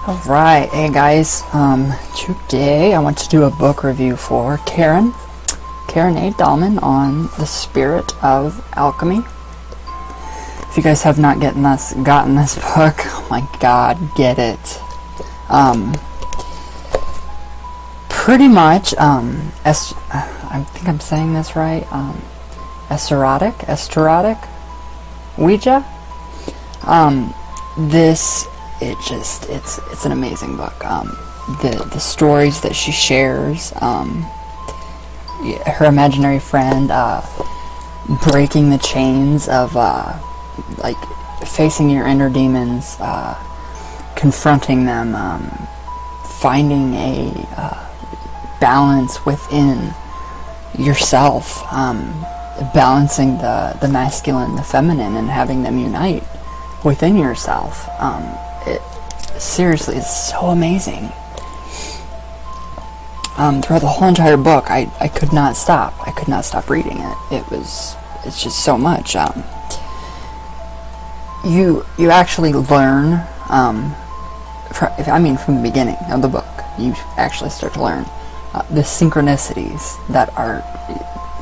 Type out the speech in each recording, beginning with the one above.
Alright, hey guys, today I want to do a book review for Karen A. Dahlman on The Spirit of Alchemy. If you guys have not gotten this book, oh my god, get it. Pretty much, I think I'm saying this right, esoteric Ouija. It's an amazing book. The stories that she shares, her imaginary friend, breaking the chains of, like, facing your inner demons, confronting them, finding a balance within yourself, balancing the masculine, the feminine, and having them unite within yourself. It seriously is so amazing. Throughout the whole entire book, I could not stop. I could not stop reading it. It's just so much. You actually learn, from the beginning of the book, you actually start to learn the synchronicities that are,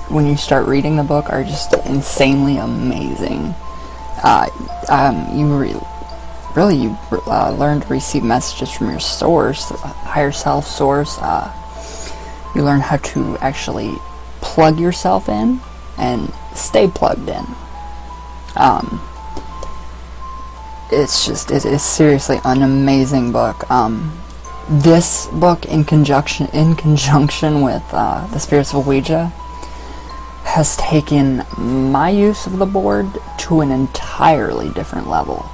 when you start reading the book, are just insanely amazing. You learn to receive messages from your source, higher self source. You learn how to actually plug yourself in and stay plugged in. It is seriously an amazing book. This book, in conjunction with The Spirits of Ouija, has taken my use of the board to an entirely different level.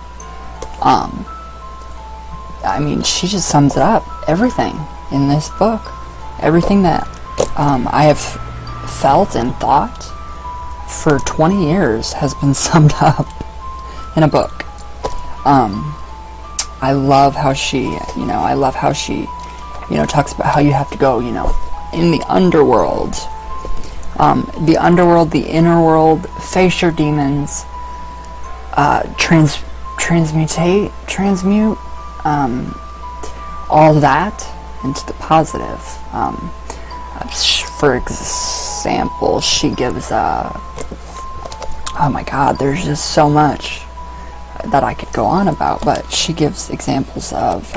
She just sums it up. Everything in this book, everything that I have felt and thought for 20 years has been summed up in a book. I love how she, talks about how you have to go, in the underworld. The underworld, the inner world, face your demons, transmute, all that into the positive. For example, she gives, oh my god, there's just so much that I could go on about, but she gives examples of,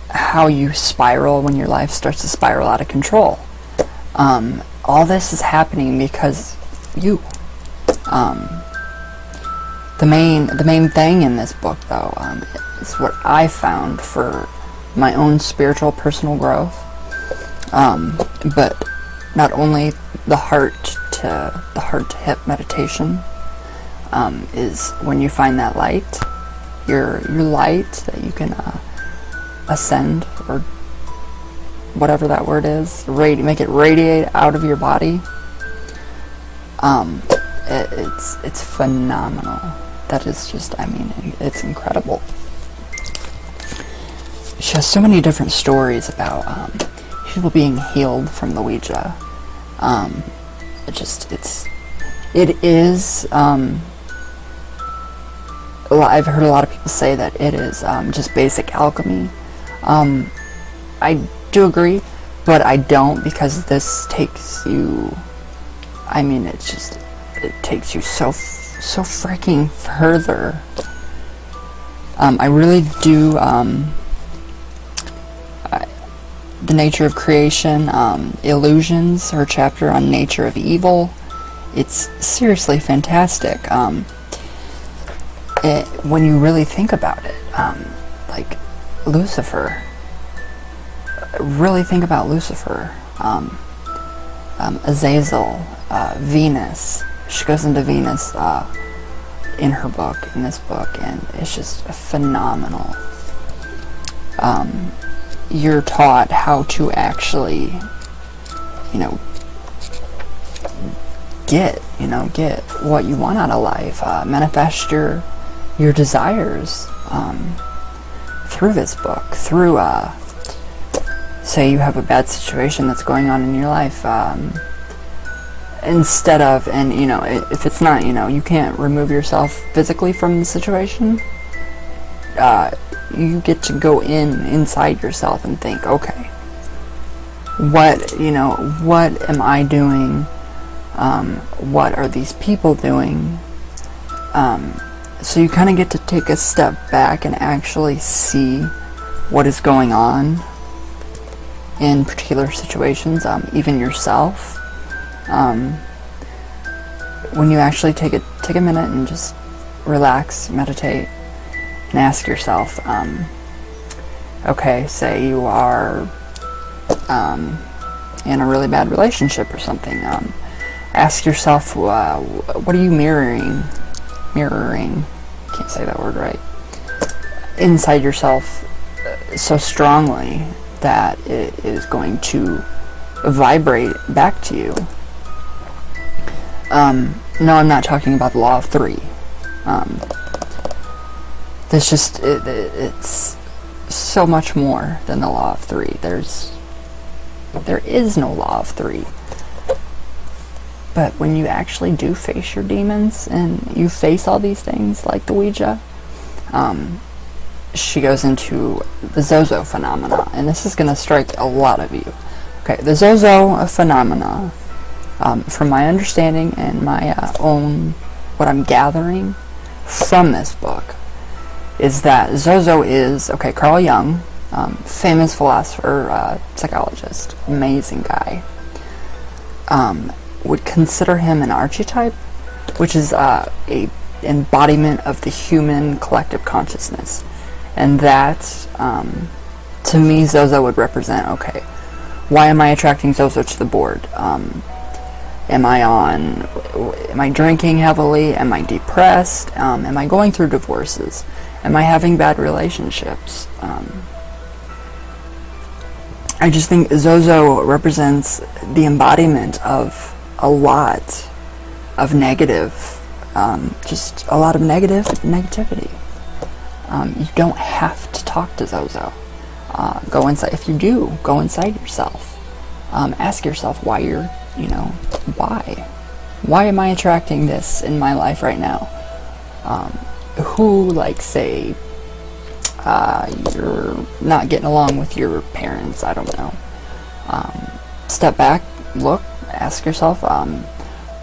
how you spiral when your life starts to spiral out of control. All this is happening because you. The main thing in this book, though, is what I found for my own spiritual personal growth. But not only the heart to hip meditation, is when you find that light, your light that you can ascend, or whatever that word is, make it radiate out of your body. It's phenomenal. That is just, it's incredible. She has so many different stories about people being healed from the Ouija. I've heard a lot of people say that it is just basic alchemy. I do agree, but I don't, because this takes you, it takes you so freaking further. I really do, the nature of creation, illusions, her chapter on nature of evil, it's seriously fantastic. When you really think about it, like Lucifer, really think about Lucifer, Azazel, Venus. She goes into Venus in her book, in this book, and it's just phenomenal. You're taught how to actually, get what you want out of life, manifest your desires through this book, through say you have a bad situation that's going on in your life, instead of, and you know, if it's not, you know, you can't remove yourself physically from the situation, you get to go inside yourself and think, okay, what, you know, what am I doing? What are these people doing? So you kind of get to take a step back and actually see what is going on in particular situations, even yourself. When you actually take a minute and just relax, meditate, and ask yourself, okay, say you are in a really bad relationship or something. Ask yourself, what are you mirroring? Can't say that word right. Inside yourself so strongly that it is going to vibrate back to you. No, I'm not talking about the law of three. There's just, it's so much more than the law of three. There is no law of three. But when you actually do face your demons and you face all these things like the Ouija, she goes into the Zozo phenomena, and this is going to strike a lot of you. Okay, the Zozo phenomena, from my understanding and my own, what I'm gathering from this book, is that Zozo is, okay, Carl Jung, famous philosopher, psychologist, amazing guy, would consider him an archetype, which is a embodiment of the human collective consciousness. And that, to me, Zozo would represent, okay, why am I attracting Zozo to the board? Am I drinking heavily? Am I depressed? Am I going through divorces? Am I having bad relationships? I just think Zozo represents the embodiment of a lot of negative, just a lot of negativity. You don't have to talk to Zozo. Go inside. If you do, go inside yourself. Ask yourself why you're, you know, why? Why am I attracting this in my life right now? Who, like, say, you're not getting along with your parents, I don't know. Step back, look, ask yourself,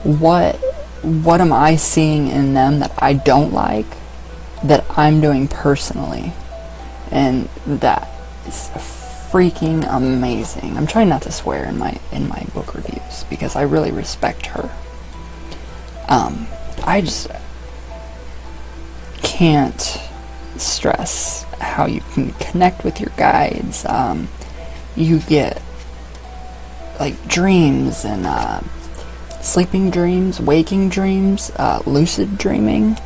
what am I seeing in them that I don't like, that I'm doing personally? And that is freaking amazing. I'm trying not to swear in my book reviews because I really respect her. I just can't stress how you can connect with your guides. You get like dreams and sleeping dreams, waking dreams, lucid dreaming.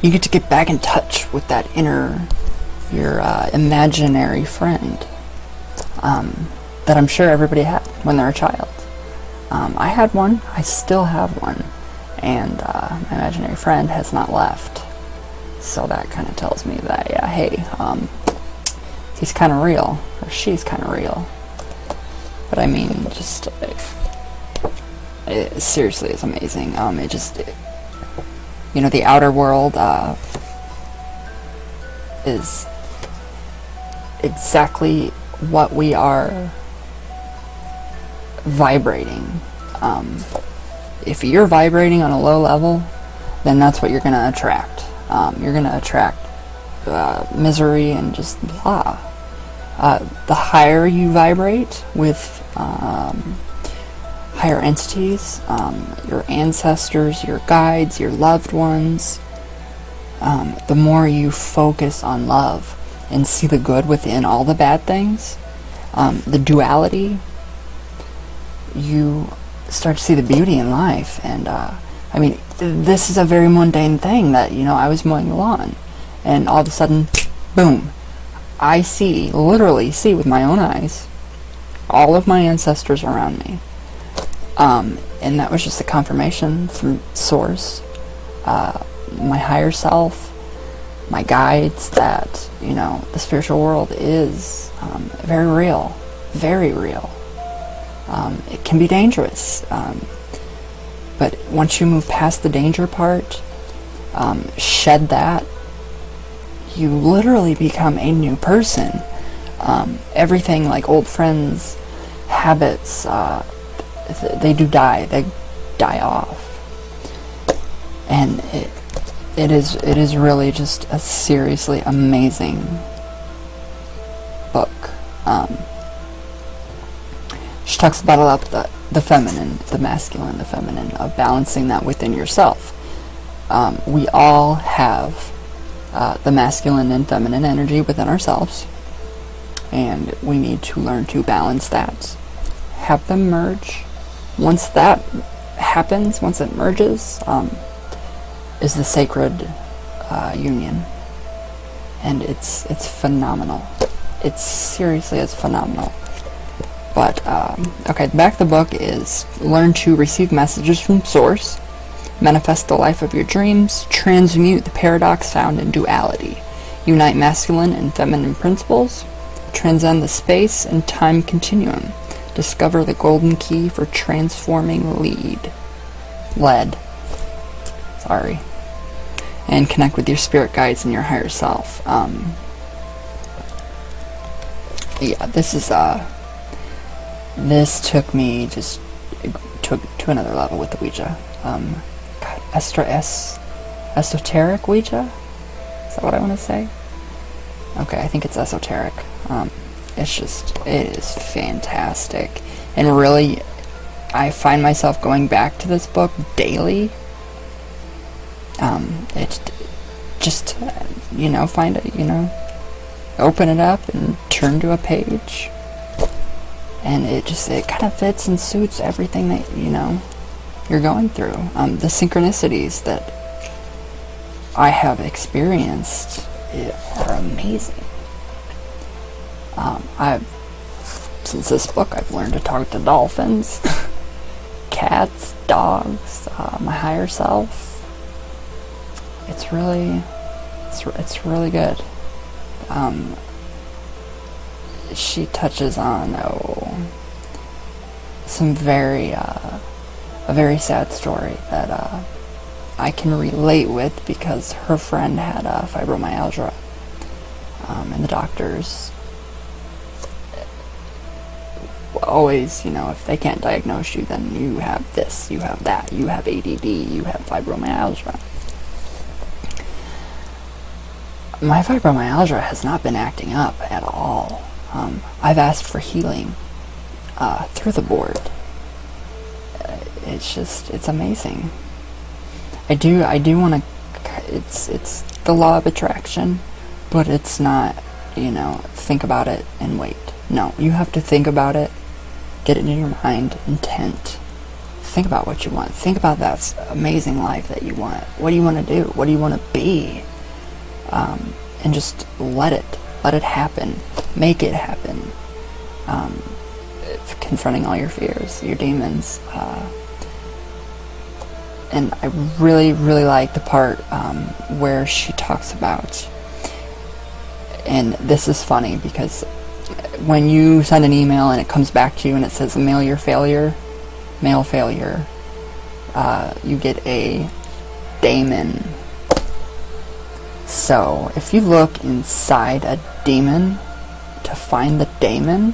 You get back in touch with that your imaginary friend that I'm sure everybody had when they're a child. I had one, I still have one, and my imaginary friend has not left. So that kind of tells me that, yeah, hey, he's kind of real, or she's kind of real. But I mean, just, it seriously is amazing. You know, the outer world is exactly what we are vibrating. If you're vibrating on a low level, then that's what you're going to attract. You're going to attract misery and just blah. The higher you vibrate with higher entities, your ancestors, your guides, your loved ones, the more you focus on love and see the good within all the bad things, the duality, you start to see the beauty in life. And I mean, this is a very mundane thing that, you know, I was mowing the lawn and all of a sudden, boom, I literally see with my own eyes all of my ancestors around me. And that was just a confirmation from Source, my higher self, my guides, that, you know, the spiritual world is very real, very real. It can be dangerous, but once you move past the danger part, shed that, you literally become a new person. Everything like old friends, habits, they die off, and it is really just a seriously amazing book. She talks about a lot of the feminine, the masculine, the feminine, of balancing that within yourself. We all have the masculine and feminine energy within ourselves, and we need to learn to balance that, have them merge. Once that happens, once it merges, is the sacred union, and it's phenomenal. It seriously is phenomenal. But okay, the back of the book is learn to receive messages from source, manifest the life of your dreams, transmute the paradox found in duality, unite masculine and feminine principles, transcend the space and time continuum, discover the golden key for transforming lead, and connect with your spirit guides and your higher self. Yeah, this took me just to another level with the Ouija. God, esoteric Ouija? Is that what I want to say? Okay, I think it's esoteric. It is fantastic. And really, I find myself going back to this book daily. It just, find it, open it up and turn to a page. And it kind of fits and suits everything that, you're going through. The synchronicities that I have experienced are amazing. Since this book, I've learned to talk to dolphins, cats, dogs, my higher self. It's really good. She touches on some a very sad story that I can relate with, because her friend had fibromyalgia, and the doctors always, if they can't diagnose you, then you have this, you have that, you have ADD, you have fibromyalgia. My fibromyalgia has not been acting up at all. I've asked for healing through the board. It's amazing. I do want to. It's the law of attraction, but it's not. Think about it and wait. No, you have to think about it, get it in your mind, intent. Think about what you want. Think about that amazing life that you want. What do you want to do? What do you want to be? And just let it happen. Make it happen. Confronting all your fears, your demons. And I really, really like the part where she talks about, and this is funny because when you send an email and it comes back to you and it says mail failure, you get a daemon. So if you look inside a demon to find the daemon,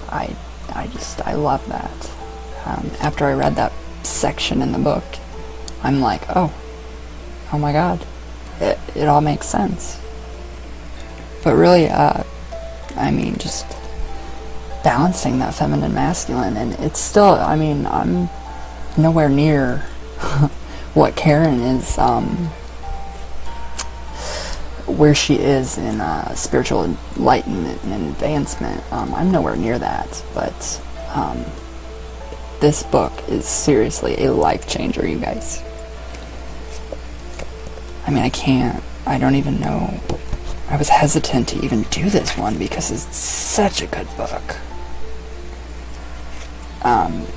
I love that. After I read that section in the book, I'm like, oh my god, it all makes sense. But really, just balancing that feminine masculine, and it's still, I'm nowhere near what Karen is, where she is in spiritual enlightenment and advancement. I'm nowhere near that, but this book is seriously a life changer, you guys. I don't even know. I was hesitant to even do this one because it's such a good book.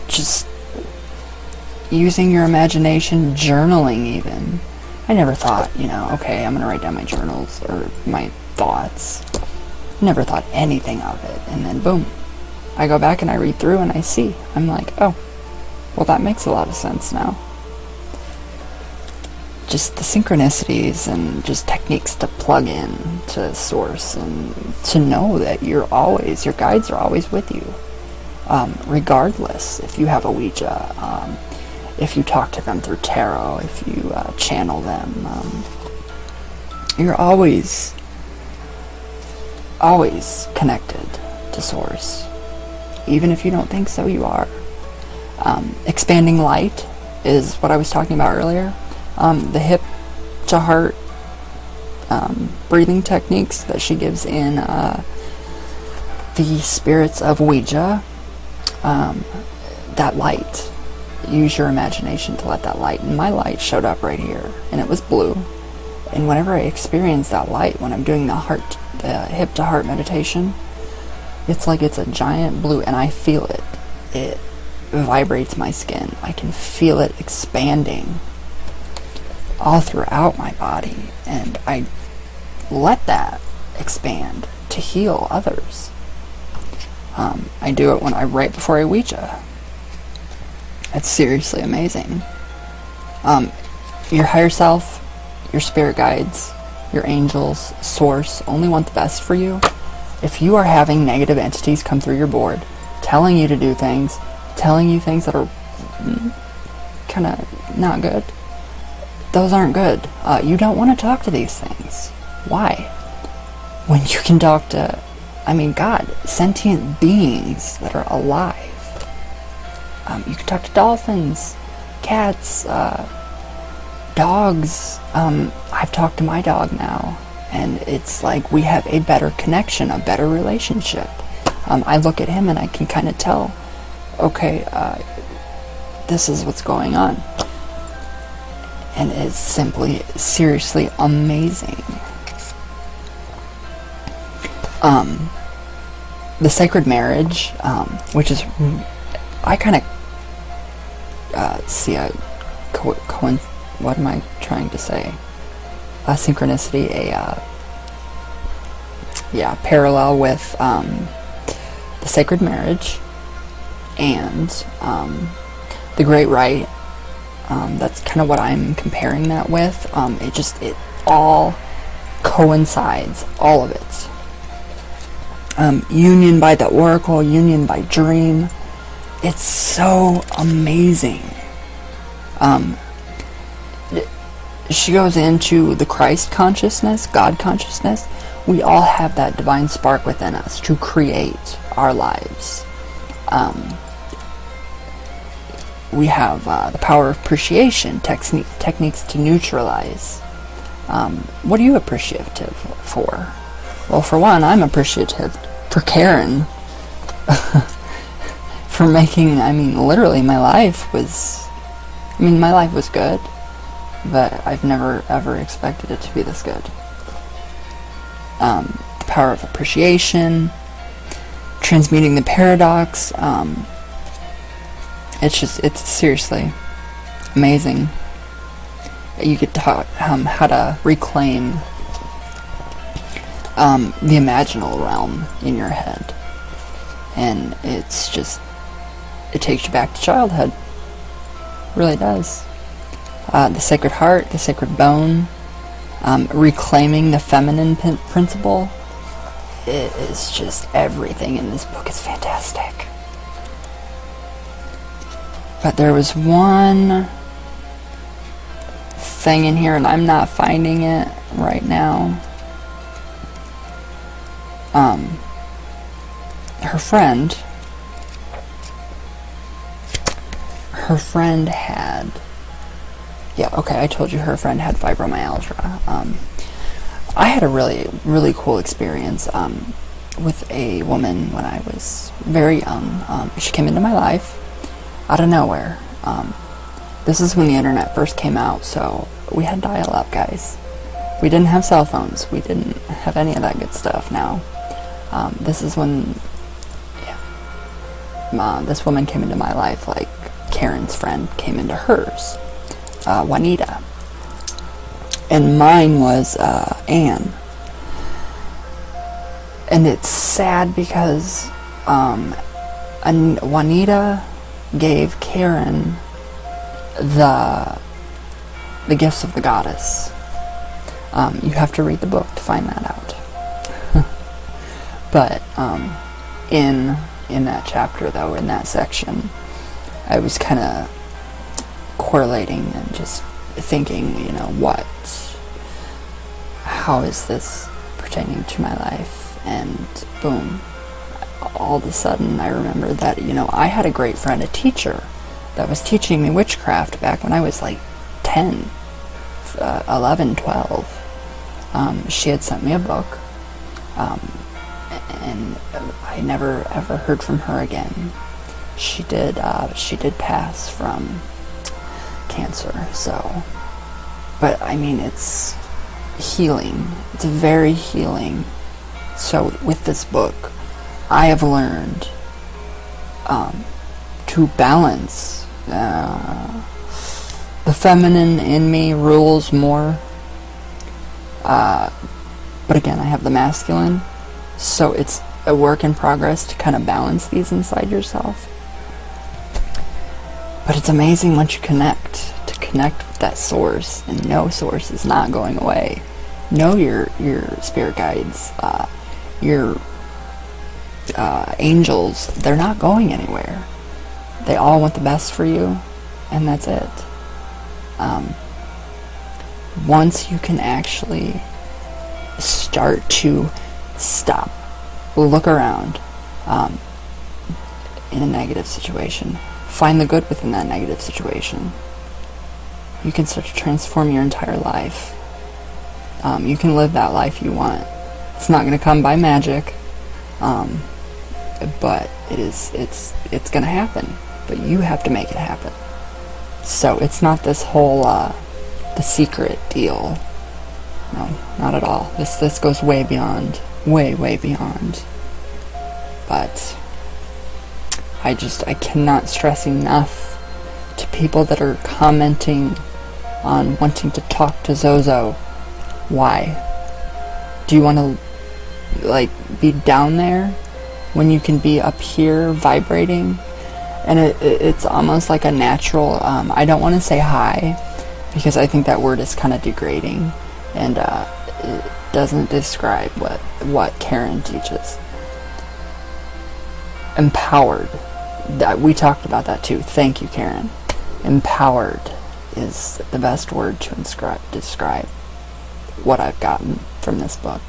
Just using your imagination, journaling even. I never thought, okay, I'm going to write down my journals or my thoughts. Never thought anything of it. And then boom, I go back and I read through and I see. I'm like, oh, well, that makes a lot of sense now. Just the synchronicities and just techniques to plug in to source and to know that your guides are always with you. Regardless if you have a Ouija, if you talk to them through tarot, if you channel them, you're always connected to source. Even if you don't think so, you are. Expanding light is what I was talking about earlier. The hip to heart breathing techniques that she gives in the Spirits of Ouija. That light. Use your imagination to let that light. And my light showed up right here, and it was blue. And whenever I experience that light, when I'm doing the hip to heart meditation, it's like it's a giant blue, and I feel it. It vibrates my skin. I can feel it expanding all throughout my body, and I let that expand to heal others. I do it right before I Ouija. It's seriously amazing. Your higher self, your spirit guides, your angels, source only want the best for you. If you are having negative entities come through your board, telling you to do things, telling you things that are kind of not good, those aren't good. You don't want to talk to these things. Why? When you can talk to, God, sentient beings that are alive. You can talk to dolphins, cats, dogs. I've talked to my dog now, and it's like we have a better connection, a better relationship. I look at him and I can kind of tell, okay, this is what's going on. And it's simply, seriously amazing. The sacred marriage, which is, I kind of see a what am I trying to say? A synchronicity, parallel with the sacred marriage and the Great Rite. That's kind of what I'm comparing that with. It all coincides, all of it. Union by the oracle, union by dream. It's so amazing. She goes into the Christ consciousness, God consciousness. We all have that divine spark within us to create our lives. We have the power of appreciation, techniques to neutralize. What are you appreciative for? Well, for one, I'm appreciative for Karen. For making, literally my life was good, but I've never ever expected it to be this good. The power of appreciation, transmuting the paradox. It's seriously amazing. You get taught how to reclaim the imaginal realm in your head, and it takes you back to childhood. It really does. The sacred heart, the sacred bone, reclaiming the feminine principle. It is just everything in this book is fantastic. But there was one thing in here, and I'm not finding it right now. Her friend had, I told you her friend had fibromyalgia. I had a really, really cool experience with a woman when I was very young. She came into my life out of nowhere. This is when the internet first came out, so we had dial-up, guys. We didn't have cell phones. We didn't have any of that good stuff now. This is when this woman came into my life like Karen's friend came into hers, Juanita. And mine was Anne. And it's sad because And Juanita gave Karen the gifts of the goddess. You have to read the book to find that out. But in that chapter, though, in that section, I was kind of correlating and just thinking, you know, how is this pertaining to my life? And boom, all of a sudden I remember that, you know, I had a great friend, a teacher, that was teaching me witchcraft back when I was like 10, 11, 12. She had sent me a book, and I never ever heard from her again. She did pass from cancer, so, but I mean, it's healing. It's very healing. So with this book, I have learned to balance. The feminine in me rules more, but again, I have the masculine, so it's a work in progress to kind of balance these inside yourself. But it's amazing once you connect with that source, and no source is not going away. Know your spirit guides, your angels, they're not going anywhere. They all want the best for you, and that's it. Once you can actually start to stop, look around in a negative situation, find the good within that negative situation, you can start to transform your entire life. You can live that life you want. It's not going to come by magic, but it's going to happen. But you have to make it happen. So it's not this whole the secret deal. No, not at all. This goes way beyond, way beyond. But I cannot stress enough to people that are commenting on wanting to talk to Zozo. Why? Do you want to like be down there when you can be up here vibrating? And it's almost like a natural, I don't want to say high, because I think that word is kind of degrading, and it doesn't describe what Karen teaches. Empowered. We talked about that too. Thank you, Karen. Empowered is the best word to describe what I've gotten from this book.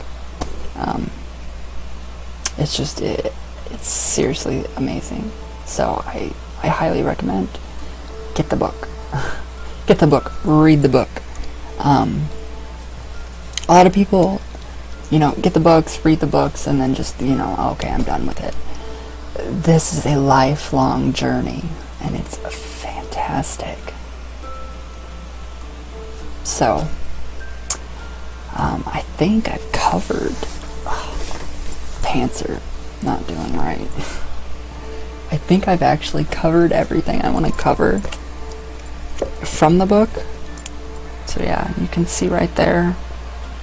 It's just, it's seriously amazing. So I highly recommend, get the book. Get the book. Read the book. A lot of people, you know, get the books, read the books, and then just, you know, okay, I'm done with it. This is a lifelong journey, and it's fantastic. So, I think I've covered, pants are not doing right. I think I've actually covered everything I want to cover from the book. So yeah, you can see right there,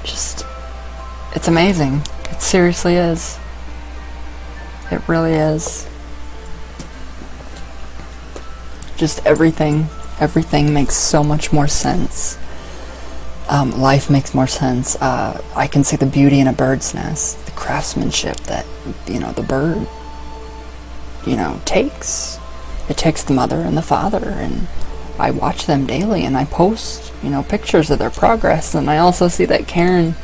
just, it's amazing. It seriously is. It really is. Just everything makes so much more sense. Life makes more sense. I can see the beauty in a bird's nest, the craftsmanship that, you know, the bird, you know, takes. It takes the mother and the father, and I watch them daily, and I post, you know, pictures of their progress, and I also see that Karen,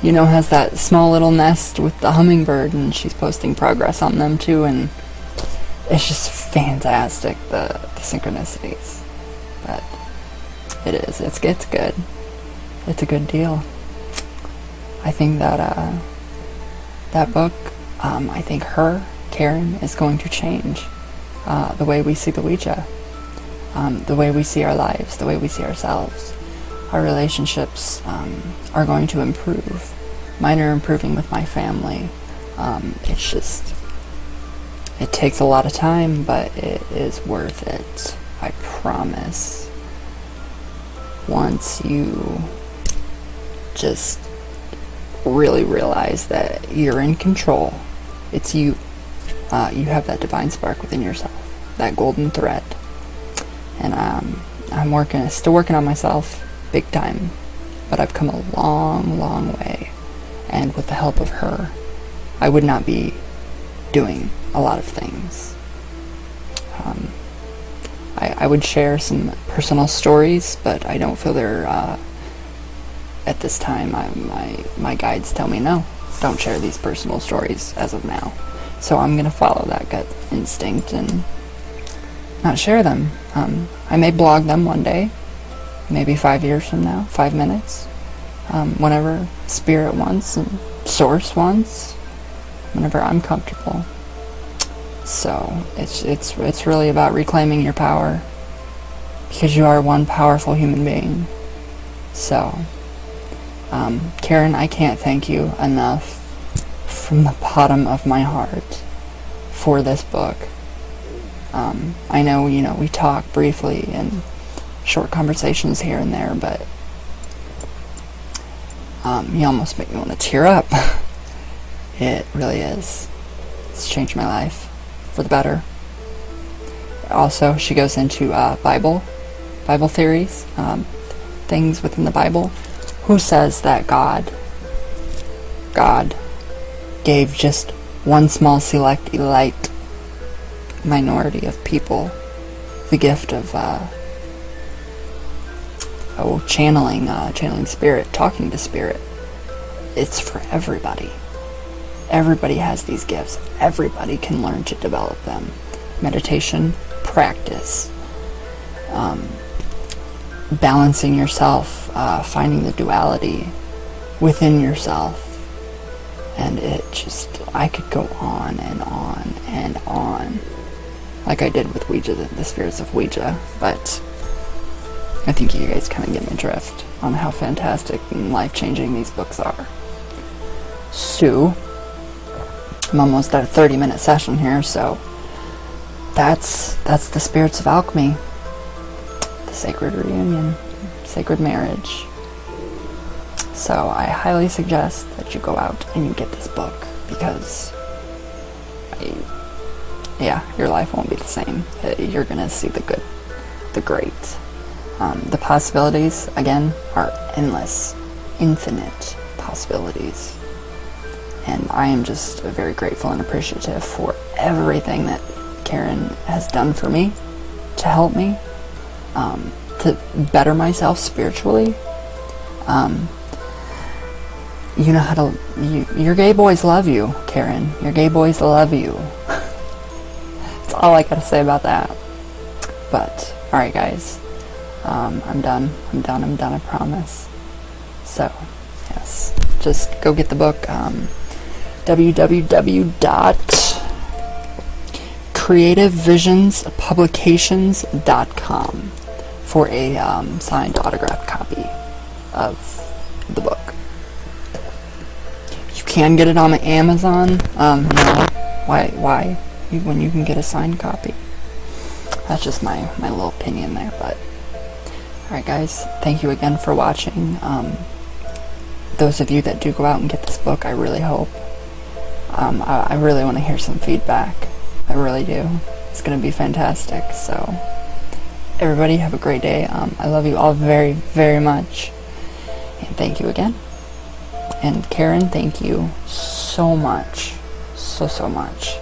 you know, has that small little nest with the hummingbird, and she's posting progress on them too, and it's just fantastic, the synchronicities. But it is, it's good. It's a good deal. I think that that book, I think Karen is going to change the way we see the Ouija, the way we see our lives, the way we see ourselves. Our relationships are going to improve. Mine are improving with my family. It's just, it takes a lot of time, but it is worth it. I promise. Once you just really realize that you're in control, it's you. you have that divine spark within yourself, that golden thread. And I'm still working on myself, big time, but I've come a long, long way. And with the help of her, I would not be doing a lot of things. I would share some personal stories, but I don't feel they're, at this time, my guides tell me no, don't share these personal stories as of now. So I'm going to follow that gut instinct and not share them. I may blog them one day, maybe 5 years from now, 5 minutes, whenever Spirit wants and Source wants, whenever I'm comfortable. So it's really about reclaiming your power, because you are one powerful human being. So, Karen, I can't thank you enough from the bottom of my heart for this book. I know, we talk briefly and short conversations here and there, but you almost make me want to tear up. It really is. It's changed my life for the better. Also, she goes into Bible theories, things within the Bible. Who says that God gave just one small select elite minority of people the gift of channeling spirit, talking to spirit? It's for everybody. Everybody has these gifts. Everybody can learn to develop them. Meditation, practice, balancing yourself, finding the duality within yourself. And I could go on and on and on, like I did with Ouija, the spirits of Ouija, but I think you guys kind of get my drift on how fantastic and life-changing these books are. So, I'm almost at a 30-minute session here, so that's the spirits of alchemy, the sacred reunion, sacred marriage. So I highly suggest that you go out and you get this book, because your life won't be the same. You're gonna see the good, the great. The possibilities, again, are endless, infinite possibilities. And I am just very grateful and appreciative for everything that Karen has done for me, to help me, to better myself spiritually. You know how to, your gay boys love you, Karen. Your gay boys love you. That's all I gotta say about that. But, alright guys, I'm done, I promise. So, yes, just go get the book, www.creativevisions.publications.com for a signed autographed copy of the book. You can get it on Amazon. No. Why? When you can get a signed copy. That's just my little opinion there, but alright guys, thank you again for watching. Those of you that do go out and get this book, I really hope. I really want to hear some feedback. I really do. It's going to be fantastic. So, everybody have a great day. I love you all very, very much. And thank you again. And Karen, thank you so much. So much.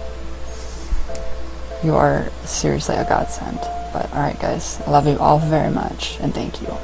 You are seriously a godsend. But alright guys, I love you all very much. And thank you.